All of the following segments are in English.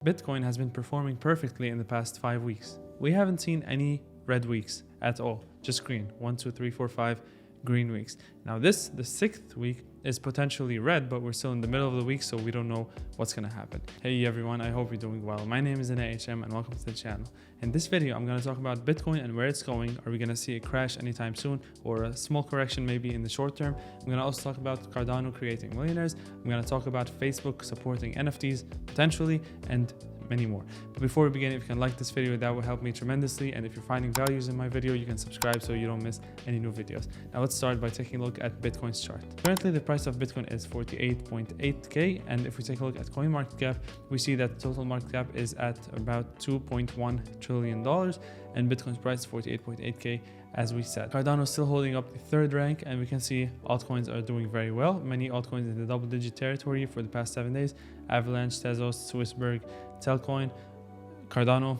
Bitcoin has been performing perfectly in the past 5 weeks. We haven't seen any red weeks at all, just green. 1, 2, 3, 4, 5 green weeks. Now the 6th week, is potentially red, but we're still in the middle of the week, so we don't know what's gonna happen. Hey everyone, I hope you're doing well. My name is NAHM and welcome to the channel. In this video, I'm gonna talk about Bitcoin and where it's going. Are we gonna see a crash anytime soon or a small correction maybe in the short term? I'm gonna also talk about Cardano creating millionaires. I'm gonna talk about Facebook supporting NFTs potentially and many more. But before we begin, if you can like this video, that will help me tremendously. And if you're finding values in my video, you can subscribe so you don't miss any new videos. Now let's start by taking a look at Bitcoin's chart. Currently, the price of Bitcoin is 48.8K. And if we take a look at CoinMarketCap, we see that the total market cap is at about $2.1 trillion. And Bitcoin's price is 48.8K, as we said. Cardano is still holding up the 3rd rank, and we can see altcoins are doing very well. Many altcoins in the double-digit territory for the past 7 days. Avalanche, Tezos, Swissberg, Telcoin, Cardano,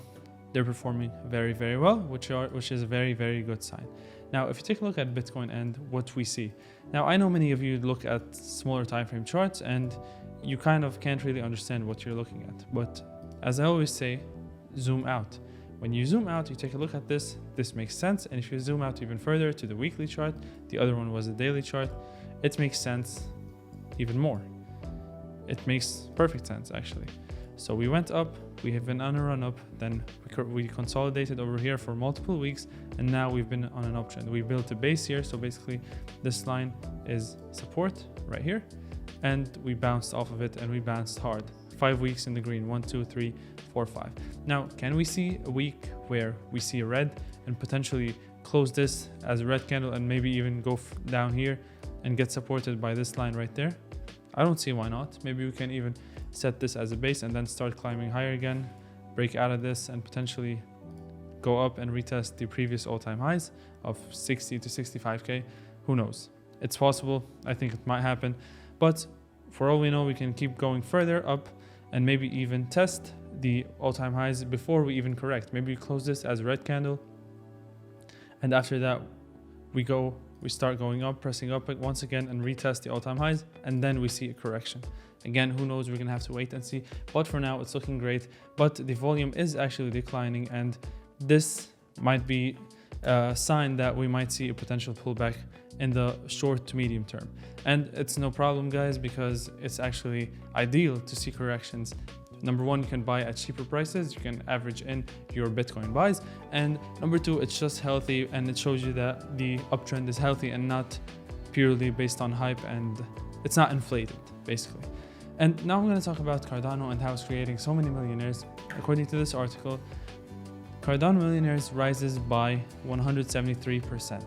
they're performing very, very well, which is a very, very good sign. Now, if you take a look at Bitcoin and what we see. Now, I know many of you look at smaller time frame charts and you kind of can't really understand what you're looking at. But as I always say, zoom out. When you zoom out, you take a look at this makes sense. And if you zoom out even further to the weekly chart, the other one was the daily chart, it makes sense even more. It makes perfect sense, actually. So we went up, we have been on a run up, then we consolidated over here for multiple weeks, and now we've been on an uptrend. We built a base here, so basically this line is support right here, and we bounced off of it and we bounced hard. 5 weeks in the green, 1, 2, 3, 4, 5. Now, can we see a week where we see a red and potentially close this as a red candle and maybe even go down here and get supported by this line right there? I don't see why not. Maybe we can even set this as a base and then start climbing higher again, break out of this and potentially go up and retest the previous all-time highs of 60 to 65K. Who knows? It's possible. I think it might happen. But for all we know, we can keep going further up and maybe even test the all-time highs before we even correct. Maybe we close this as a red candle. And after that, we start going up, pressing up once again and retest the all-time highs. And then we see a correction. Again, who knows? We're going to have to wait and see. But for now, it's looking great. But the volume is actually declining. And this might be a sign that we might see a potential pullback in the short to medium term. And it's no problem, guys, because it's actually ideal to see corrections. Number one, you can buy at cheaper prices. You can average in your Bitcoin buys. And number two, it's just healthy and it shows you that the uptrend is healthy and not purely based on hype, and it's not inflated, basically. And now I'm going to talk about Cardano and how it's creating so many millionaires. According to this article, Cardano Millionaires rises by 173%.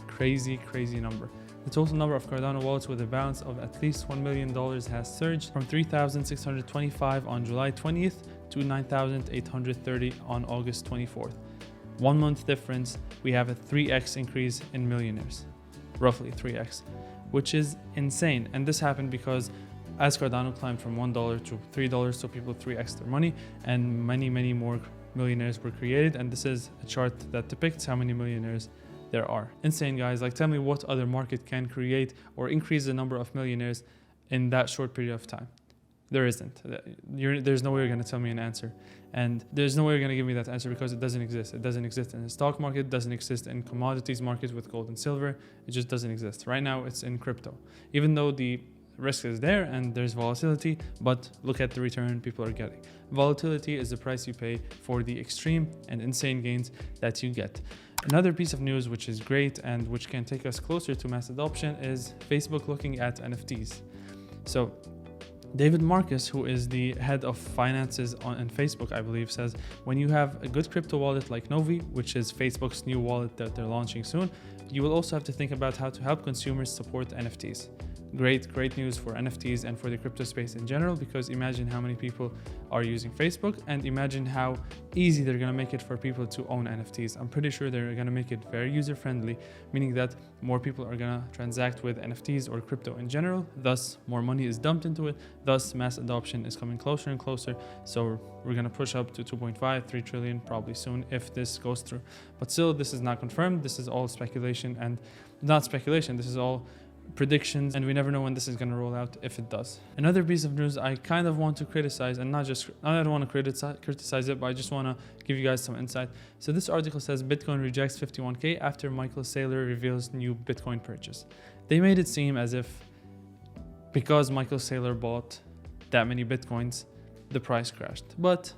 Crazy, crazy number. The total number of Cardano wallets with a balance of at least $1 million has surged from 3,625 on July 20th to 9,830 on August 24th. 1 month difference, we have a 3x increase in millionaires. Roughly 3x, which is insane. And this happened because as Cardano climbed from $1 to $3, so people 3x their money, and many, many more millionaires were created. And this is a chart that depicts how many millionaires there are. Insane, guys. Like, tell me what other market can create or increase the number of millionaires in that short period of time. There isn't. There's no way you're going to tell me an answer. And there's no way you're going to give me that answer because it doesn't exist. It doesn't exist in the stock market. It doesn't exist in commodities markets with gold and silver. It just doesn't exist. Right now, it's in crypto. Even though the risk is there and there's volatility, but look at the return people are getting. Volatility is the price you pay for the extreme and insane gains that you get. Another piece of news which is great and which can take us closer to mass adoption is Facebook looking at NFTs. So David Marcus, who is the head of finances on Facebook, I believe, says when you have a good crypto wallet like Novi, which is Facebook's new wallet that they're launching soon, you will also have to think about how to help consumers support NFTs. Great news for NFTs and for the crypto space in general, because imagine how many people are using Facebook and imagine how easy they're going to make it for people to own NFTs. I'm pretty sure they're going to make it very user-friendly, meaning that more people are going to transact with NFTs or crypto in general. Thus, more money is dumped into it. Thus, mass adoption is coming closer and closer. So we're going to push up to 2.5, 3 trillion probably soon if this goes through. But still, this is not confirmed. This is all speculation, and not speculation. This is all predictions, and we never know when this is going to roll out, if it does. Another piece of news I kind of want to criticize, and I don't want to criticize it, but I just want to give you guys some insight. So this article says Bitcoin rejects 51K after Michael Saylor reveals new Bitcoin purchase. They made it seem as if because Michael Saylor bought that many Bitcoins, the price crashed. But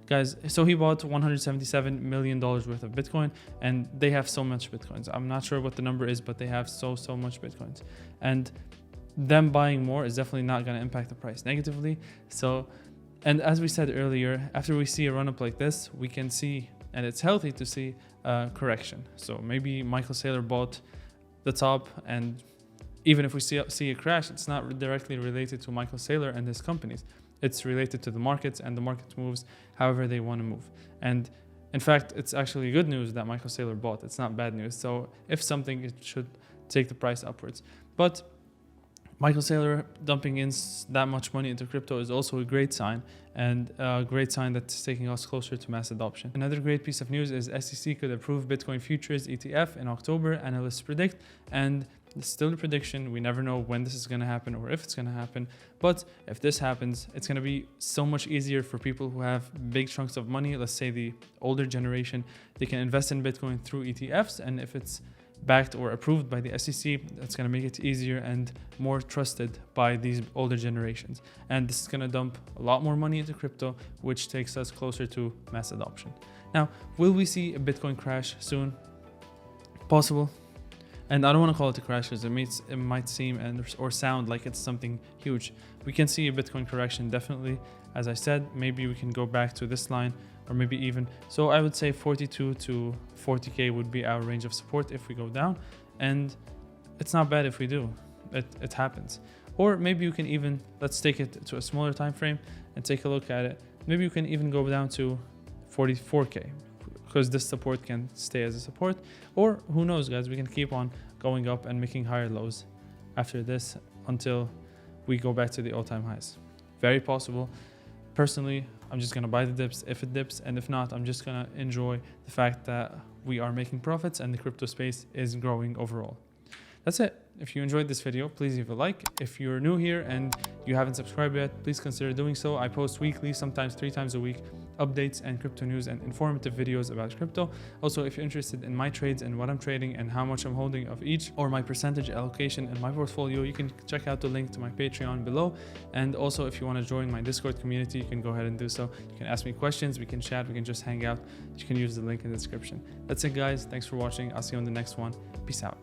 guys, so he bought $177 million worth of Bitcoin, and they have so much Bitcoins. I'm not sure what the number is, but they have so much Bitcoins. And them buying more is definitely not going to impact the price negatively. So, and as we said earlier, after we see a run-up like this, we can see, and it's healthy to see a correction. So maybe Michael Saylor bought the top, and even if we see a crash, it's not directly related to Michael Saylor and his companies. It's related to the markets, and the market moves however they want to move. And in fact, it's actually good news that Michael Saylor bought. It's not bad news. So if something, it should take the price upwards. But Michael Saylor dumping in that much money into crypto is also a great sign, and a great sign that's taking us closer to mass adoption. Another great piece of news is SEC could approve Bitcoin futures ETF in October, analysts predict, and it's still a prediction. We never know when this is going to happen or if it's going to happen. But if this happens, it's going to be so much easier for people who have big chunks of money. Let's say the older generation, they can invest in Bitcoin through ETFs. And if it's backed or approved by the SEC, that's going to make it easier and more trusted by these older generations. And this is going to dump a lot more money into crypto, which takes us closer to mass adoption. Now, will we see a Bitcoin crash soon? Possible. And I don't want to call it a crash because it might seem or sound like it's something huge. We can see a Bitcoin correction, definitely. As I said, maybe we can go back to this line, or maybe even. So I would say 42 to 40K would be our range of support if we go down. And it's not bad if we do. It happens. Or maybe you can even, let's take it to a smaller time frame and take a look at it. Maybe you can even go down to 44K. Because this support can stay as a support, or who knows, guys, we can keep on going up and making higher lows after this until we go back to the all-time highs. Very possible. Personally, I'm just going to buy the dips if it dips, and if not, I'm just going to enjoy the fact that we are making profits and the crypto space is growing overall. That's it. If you enjoyed this video, please leave a like. If you're new here and you haven't subscribed yet, please consider doing so. I post weekly, sometimes 3 times a week, updates and crypto news and informative videos about crypto. Also, if you're interested in my trades and what I'm trading and how much I'm holding of each, or my percentage allocation in my portfolio, you can check out the link to my Patreon below. And also, if you want to join my Discord community, you can go ahead and do so. You can ask me questions, we can chat, we can just hang out. You can use the link in the description. That's it, guys. Thanks for watching. I'll see you on the next one. Peace out.